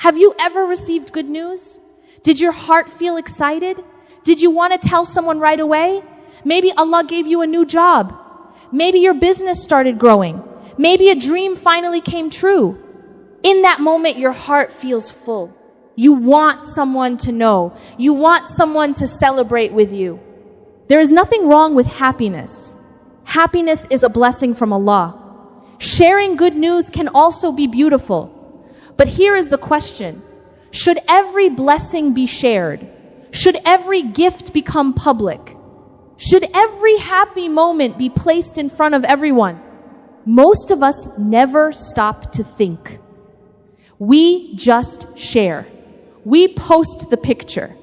Have you ever received good news? Did your heart feel excited? Did you want to tell someone right away? Maybe Allah gave you a new job. Maybe your business started growing. Maybe a dream finally came true. In that moment, your heart feels full. You want someone to know. You want someone to celebrate with you. There is nothing wrong with happiness. Happiness is a blessing from Allah. Sharing good news can also be beautiful. But here is the question. Should every blessing be shared? Should every gift become public? Should every happy moment be placed in front of everyone? Most of us never stop to think. We just share. We post the picture.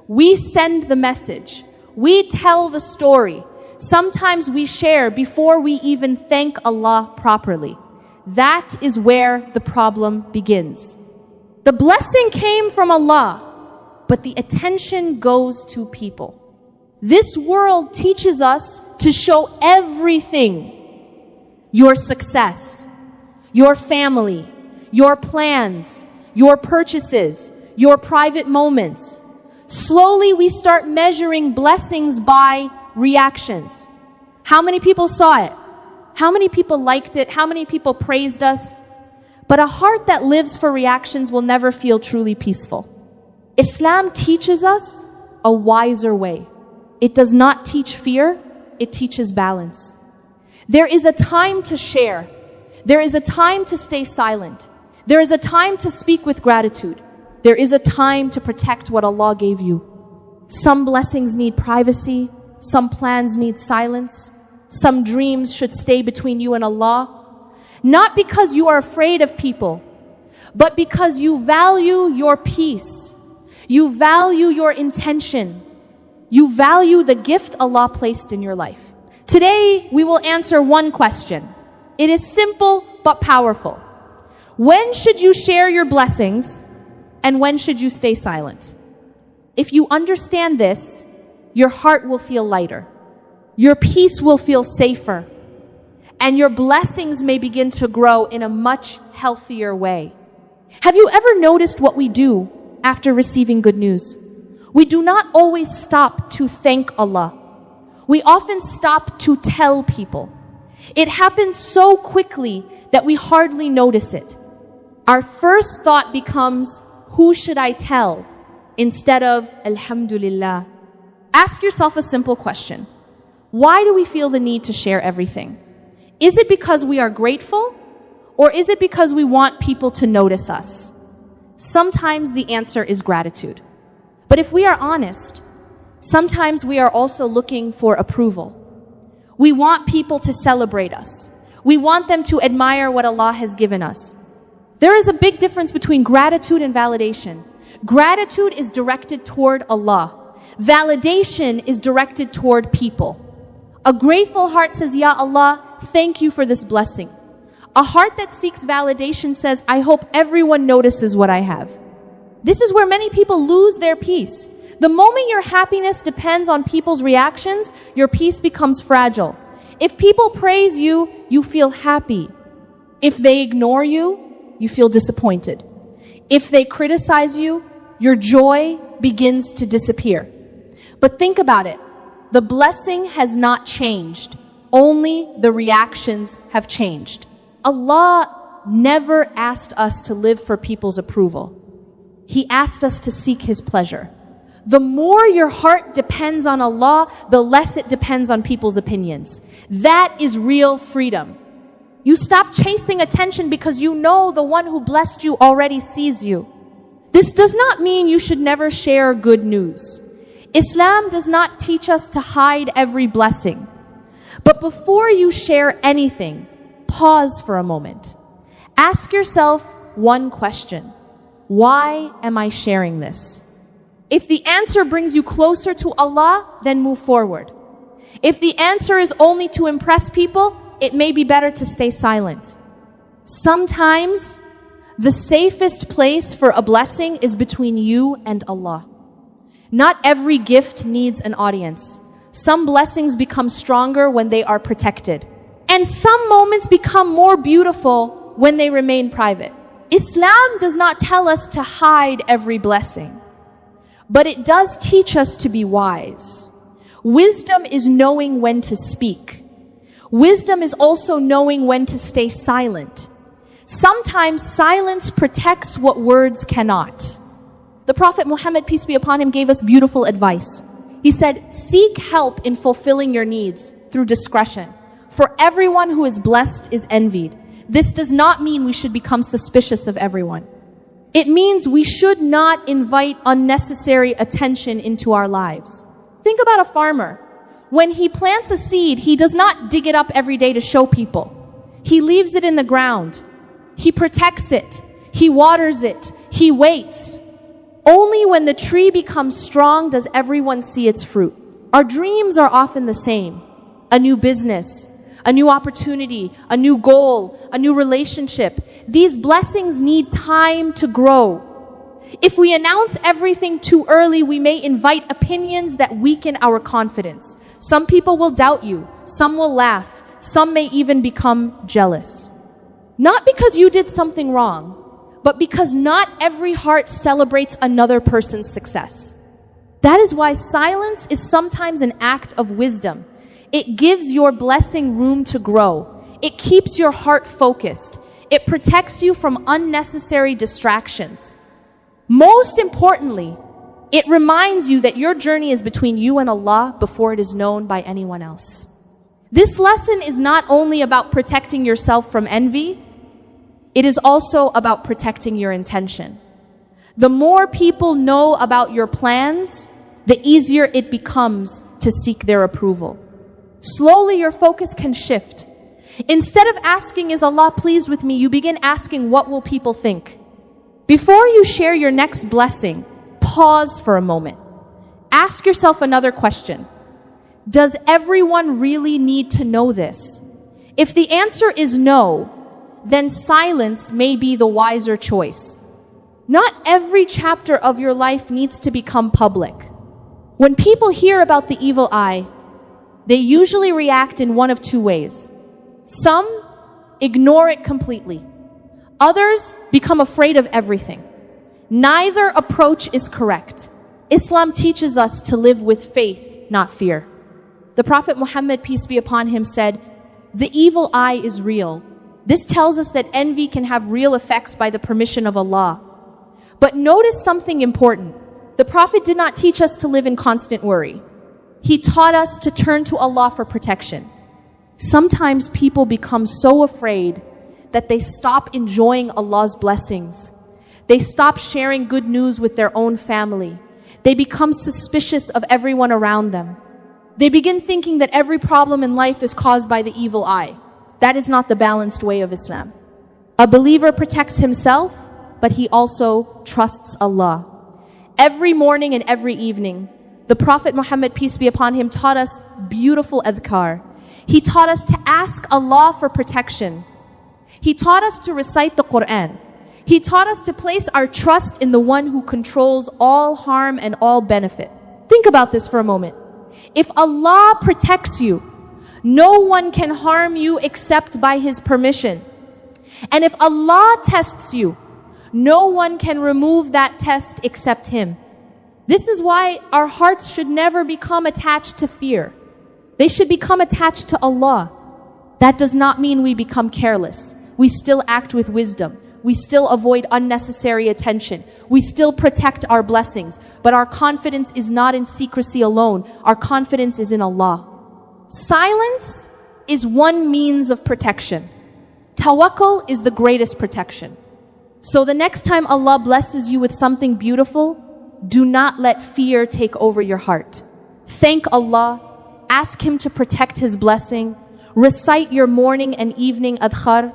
We send the message. We tell the story. Sometimes we share before we even thank Allah properly. That is where the problem begins. The blessing came from Allah, but the attention goes to people. This world teaches us to show everything. Your success, your family, your plans, your purchases, your private moments. Slowly we start measuring blessings by reactions. How many people saw it? How many people liked it? How many people praised us? But a heart that lives for reactions will never feel truly peaceful. Islam teaches us a wiser way. It does not teach fear, it teaches balance. There is a time to share. There is a time to stay silent. There is a time to speak with gratitude. There is a time to protect what Allah gave you. Some blessings need privacy. Some plans need silence. Some dreams should stay between you and Allah. Not because you are afraid of people, but because you value your peace. You value your intention. You value the gift Allah placed in your life. Today, we will answer one question. It is simple but powerful. When should you share your blessings and when should you stay silent? If you understand this, your heart will feel lighter. Your peace will feel safer. And your blessings may begin to grow in a much healthier way. Have you ever noticed what we do after receiving good news? We do not always stop to thank Allah. We often stop to tell people. It happens so quickly that we hardly notice it. Our first thought becomes, who should I tell? Instead of, Alhamdulillah. Ask yourself a simple question. Why do we feel the need to share everything? Is it because we are grateful? Or is it because we want people to notice us? Sometimes the answer is gratitude. But if we are honest, sometimes we are also looking for approval. We want people to celebrate us. We want them to admire what Allah has given us. There is a big difference between gratitude and validation. Gratitude is directed toward Allah. Validation is directed toward people. A grateful heart says, Ya Allah, thank you for this blessing. A heart that seeks validation says, I hope everyone notices what I have. This is where many people lose their peace. The moment your happiness depends on people's reactions, your peace becomes fragile. If people praise you, you feel happy. If they ignore you, you feel disappointed. If they criticize you, your joy begins to disappear. But think about it. The blessing has not changed. Only the reactions have changed. Allah never asked us to live for people's approval. He asked us to seek His pleasure. The more your heart depends on Allah, the less it depends on people's opinions. That is real freedom. You stop chasing attention because you know the one who blessed you already sees you. This does not mean you should never share good news. Islam does not teach us to hide every blessing. But before you share anything, pause for a moment. Ask yourself one question. Why am I sharing this? If the answer brings you closer to Allah, then move forward. If the answer is only to impress people, it may be better to stay silent. Sometimes, the safest place for a blessing is between you and Allah. Not every gift needs an audience. Some blessings become stronger when they are protected. And some moments become more beautiful when they remain private. Islam does not tell us to hide every blessing, but it does teach us to be wise. Wisdom is knowing when to speak. Wisdom is also knowing when to stay silent. Sometimes silence protects what words cannot. The Prophet Muhammad, peace be upon him, gave us beautiful advice. He said, seek help in fulfilling your needs through discretion. For everyone who is blessed is envied. This does not mean we should become suspicious of everyone. It means we should not invite unnecessary attention into our lives. Think about a farmer. When he plants a seed, he does not dig it up every day to show people. He leaves it in the ground. He protects it. He waters it. He waits. Only when the tree becomes strong does everyone see its fruit. Our dreams are often the same. A new business, a new opportunity, a new goal, a new relationship. These blessings need time to grow. If we announce everything too early, we may invite opinions that weaken our confidence. Some people will doubt you. Some will laugh. Some may even become jealous. Not because you did something wrong, but because not every heart celebrates another person's success. That is why silence is sometimes an act of wisdom. It gives your blessing room to grow. It keeps your heart focused. It protects you from unnecessary distractions. Most importantly, it reminds you that your journey is between you and Allah before it is known by anyone else. This lesson is not only about protecting yourself from envy, it is also about protecting your intention. The more people know about your plans, the easier it becomes to seek their approval. Slowly your focus can shift. Instead of asking, is Allah pleased with me? You begin asking, what will people think? Before you share your next blessing, pause for a moment. Ask yourself another question. Does everyone really need to know this? If the answer is no, then silence may be the wiser choice. Not every chapter of your life needs to become public. When people hear about the evil eye, they usually react in one of two ways. Some ignore it completely. Others become afraid of everything. Neither approach is correct. Islam teaches us to live with faith, not fear. The Prophet Muhammad, peace be upon him, said, the evil eye is real. This tells us that envy can have real effects by the permission of Allah. But notice something important. The Prophet did not teach us to live in constant worry. He taught us to turn to Allah for protection. Sometimes people become so afraid that they stop enjoying Allah's blessings. They stop sharing good news with their own family. They become suspicious of everyone around them. They begin thinking that every problem in life is caused by the evil eye. That is not the balanced way of Islam. A believer protects himself, but he also trusts Allah. Every morning and every evening, the Prophet Muhammad, peace be upon him, taught us beautiful adhkar. He taught us to ask Allah for protection. He taught us to recite the Quran. He taught us to place our trust in the one who controls all harm and all benefit. Think about this for a moment. If Allah protects you, no one can harm you except by His permission. And if Allah tests you, no one can remove that test except Him. This is why our hearts should never become attached to fear. They should become attached to Allah. That does not mean we become careless. We still act with wisdom. We still avoid unnecessary attention. We still protect our blessings. But our confidence is not in secrecy alone. Our confidence is in Allah. Silence is one means of protection. Tawakkul is the greatest protection. So the next time Allah blesses you with something beautiful, do not let fear take over your heart. Thank Allah. Ask Him to protect His blessing. Recite your morning and evening adhkar.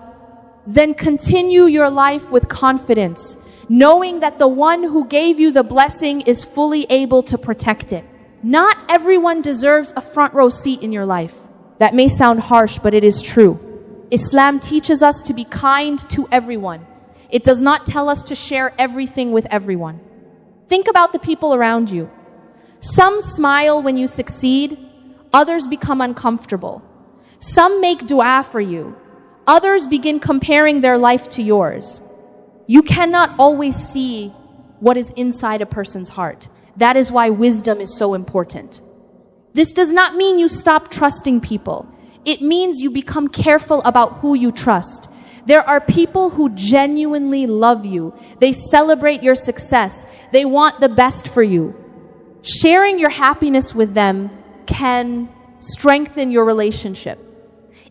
Then continue your life with confidence, knowing that the one who gave you the blessing is fully able to protect it. Not everyone deserves a front row seat in your life. That may sound harsh, but it is true. Islam teaches us to be kind to everyone. It does not tell us to share everything with everyone. Think about the people around you. Some smile when you succeed. Others become uncomfortable. Some make dua for you. Others begin comparing their life to yours. You cannot always see what is inside a person's heart. That is why wisdom is so important. This does not mean you stop trusting people. It means you become careful about who you trust. There are people who genuinely love you. They celebrate your success. They want the best for you. Sharing your happiness with them can strengthen your relationship.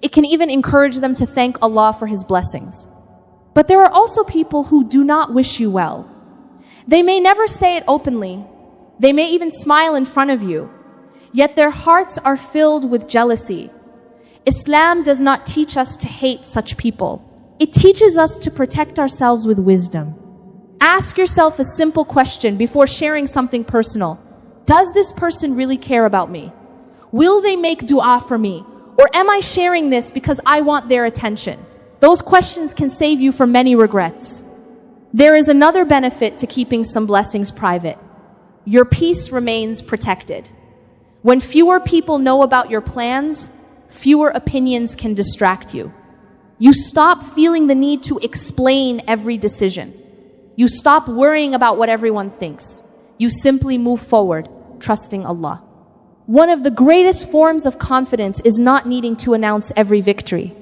It can even encourage them to thank Allah for His blessings. But there are also people who do not wish you well. They may never say it openly. They may even smile in front of you. Yet their hearts are filled with jealousy. Islam does not teach us to hate such people. It teaches us to protect ourselves with wisdom. Ask yourself a simple question before sharing something personal. Does this person really care about me? Will they make dua for me? Or am I sharing this because I want their attention? Those questions can save you from many regrets. There is another benefit to keeping some blessings private. Your peace remains protected. When fewer people know about your plans, fewer opinions can distract you. You stop feeling the need to explain every decision. You stop worrying about what everyone thinks. You simply move forward, trusting Allah. One of the greatest forms of confidence is not needing to announce every victory.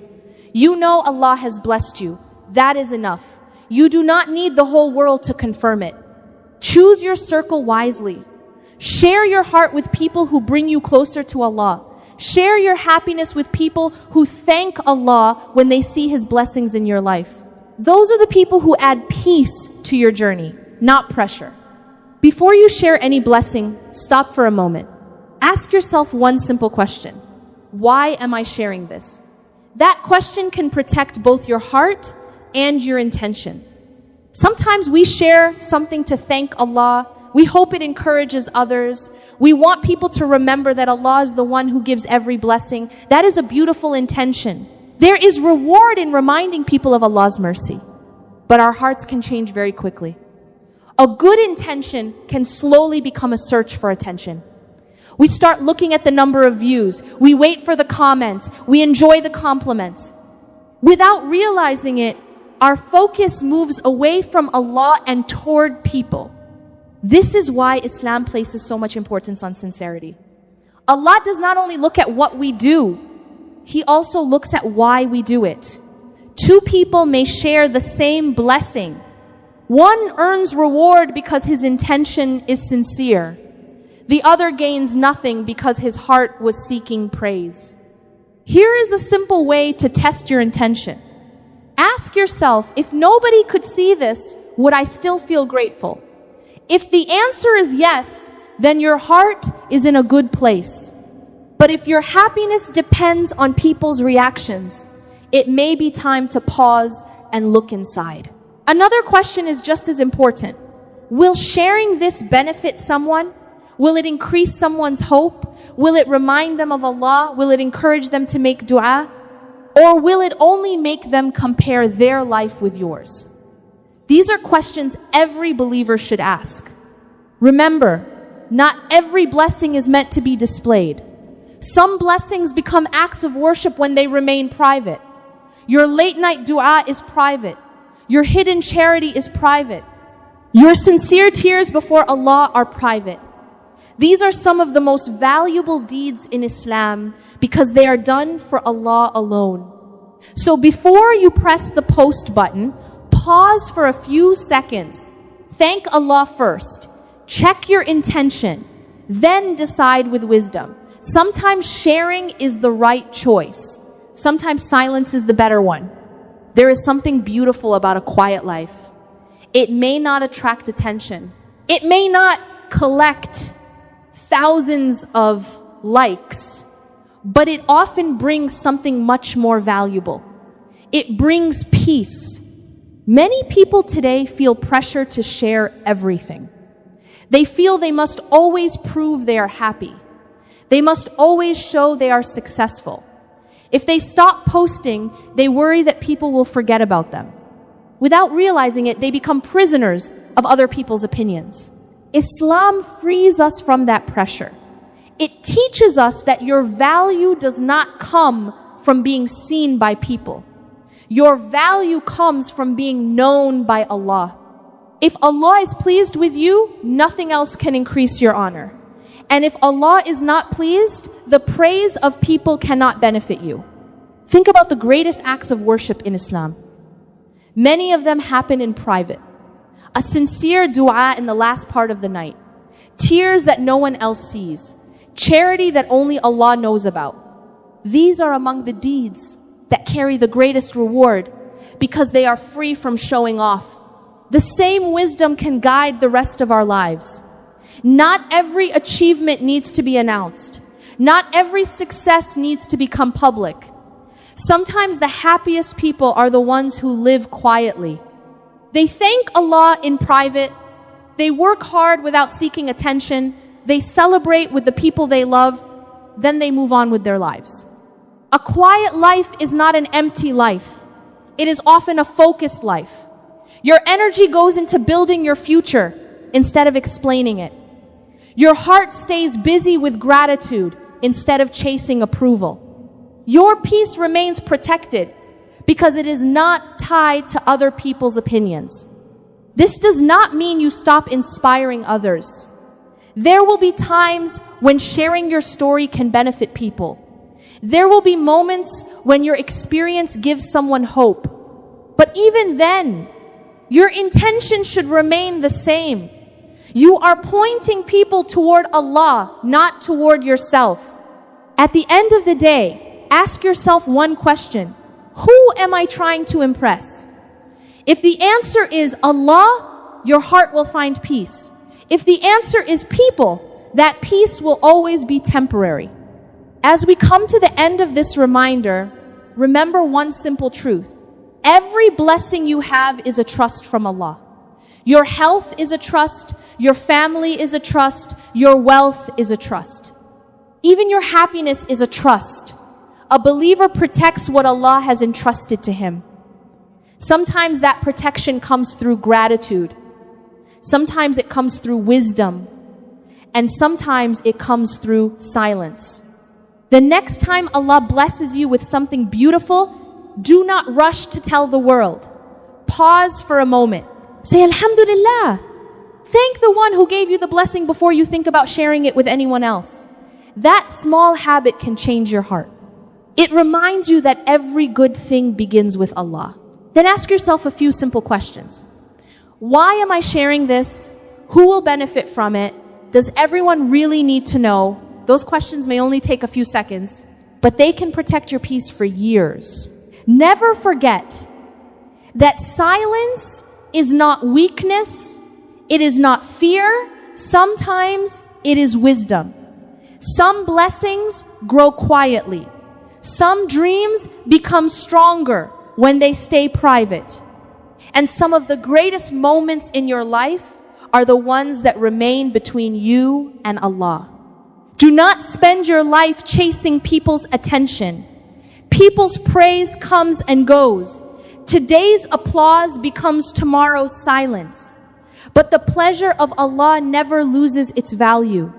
You know Allah has blessed you. That is enough. You do not need the whole world to confirm it. Choose your circle wisely. Share your heart with people who bring you closer to Allah. Share your happiness with people who thank Allah when they see His blessings in your life. Those are the people who add peace to your journey, not pressure. Before you share any blessing, stop for a moment. Ask yourself one simple question. Why am I sharing this? That question can protect both your heart and your intention. Sometimes we share something to thank Allah. We hope it encourages others. We want people to remember that Allah is the one who gives every blessing. That is a beautiful intention. There is reward in reminding people of Allah's mercy. But our hearts can change very quickly. A good intention can slowly become a search for attention. We start looking at the number of views. We wait for the comments. We enjoy the compliments. Without realizing it, our focus moves away from Allah and toward people. This is why Islam places so much importance on sincerity. Allah does not only look at what we do, He also looks at why we do it. Two people may share the same blessing. One earns reward because his intention is sincere. The other gains nothing because his heart was seeking praise. Here is a simple way to test your intention. Ask yourself, if nobody could see this, would I still feel grateful? If the answer is yes, then your heart is in a good place. But if your happiness depends on people's reactions, it may be time to pause and look inside. Another question is just as important. Will sharing this benefit someone? Will it increase someone's hope? Will it remind them of Allah? Will it encourage them to make dua? Or will it only make them compare their life with yours? These are questions every believer should ask. Remember, not every blessing is meant to be displayed. Some blessings become acts of worship when they remain private. Your late night dua is private. Your hidden charity is private. Your sincere tears before Allah are private. These are some of the most valuable deeds in Islam because they are done for Allah alone. So before you press the post button, pause for a few seconds. Thank Allah first. Check your intention. Then decide with wisdom. Sometimes sharing is the right choice. Sometimes silence is the better one. There is something beautiful about a quiet life. It may not attract attention. It may not collect thousands of likes, but it often brings something much more valuable. It brings peace. Many people today feel pressure to share everything. They feel they must always prove they are happy. They must always show they are successful. If they stop posting, they worry that people will forget about them. Without realizing it, they become prisoners of other people's opinions. Islam frees us from that pressure. It teaches us that your value does not come from being seen by people. Your value comes from being known by Allah. If Allah is pleased with you, nothing else can increase your honor. And if Allah is not pleased, the praise of people cannot benefit you. Think about the greatest acts of worship in Islam. Many of them happen in private. A sincere dua in the last part of the night. Tears that no one else sees. Charity that only Allah knows about. These are among the deeds that carry the greatest reward because they are free from showing off. The same wisdom can guide the rest of our lives. Not every achievement needs to be announced. Not every success needs to become public. Sometimes the happiest people are the ones who live quietly. They thank Allah in private. They work hard without seeking attention. They celebrate with the people they love. Then they move on with their lives. A quiet life is not an empty life. It is often a focused life. Your energy goes into building your future instead of explaining it. Your heart stays busy with gratitude instead of chasing approval. Your peace remains protected because it is not tied to other people's opinions. This does not mean you stop inspiring others. There will be times when sharing your story can benefit people. There will be moments when your experience gives someone hope. But even then, your intention should remain the same. You are pointing people toward Allah, not toward yourself. At the end of the day, ask yourself one question. Who am I trying to impress? If the answer is Allah, your heart will find peace. If the answer is people, that peace will always be temporary. As we come to the end of this reminder, remember one simple truth. Every blessing you have is a trust from Allah. Your health is a trust. Your family is a trust. Your wealth is a trust. Even your happiness is a trust. A believer protects what Allah has entrusted to him. Sometimes that protection comes through gratitude. Sometimes it comes through wisdom. And sometimes it comes through silence. The next time Allah blesses you with something beautiful, do not rush to tell the world. Pause for a moment. Say, Alhamdulillah. Thank the one who gave you the blessing before you think about sharing it with anyone else. That small habit can change your heart. It reminds you that every good thing begins with Allah. Then ask yourself a few simple questions. Why am I sharing this? Who will benefit from it? Does everyone really need to know? Those questions may only take a few seconds, but they can protect your peace for years. Never forget that silence is not weakness. It is not fear. Sometimes it is wisdom. Some blessings grow quietly. Some dreams become stronger when they stay private. And some of the greatest moments in your life are the ones that remain between you and Allah. Do not spend your life chasing people's attention. People's praise comes and goes. Today's applause becomes tomorrow's silence. But the pleasure of Allah never loses its value.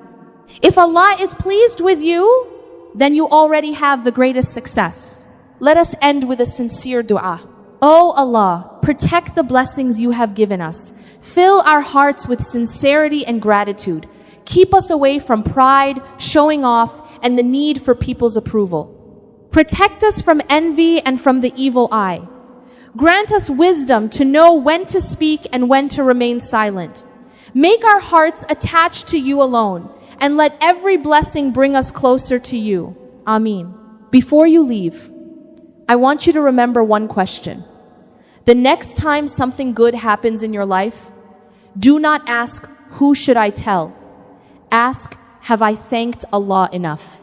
If Allah is pleased with you, then you already have the greatest success. Let us end with a sincere dua. Oh Allah, protect the blessings you have given us. Fill our hearts with sincerity and gratitude. Keep us away from pride, showing off, and the need for people's approval. Protect us from envy and from the evil eye. Grant us wisdom to know when to speak and when to remain silent. Make our hearts attached to you alone, and let every blessing bring us closer to you. Ameen. Before you leave, I want you to remember one question. The next time something good happens in your life, do not ask, who should I tell? Ask, have I thanked Allah enough?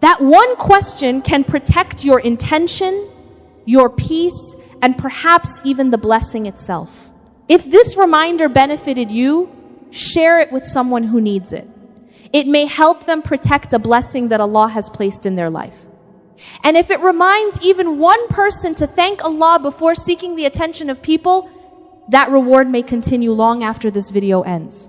That one question can protect your intention, your peace, and perhaps even the blessing itself. If this reminder benefited you, share it with someone who needs it. It may help them protect a blessing that Allah has placed in their life. And if it reminds even one person to thank Allah before seeking the attention of people, that reward may continue long after this video ends.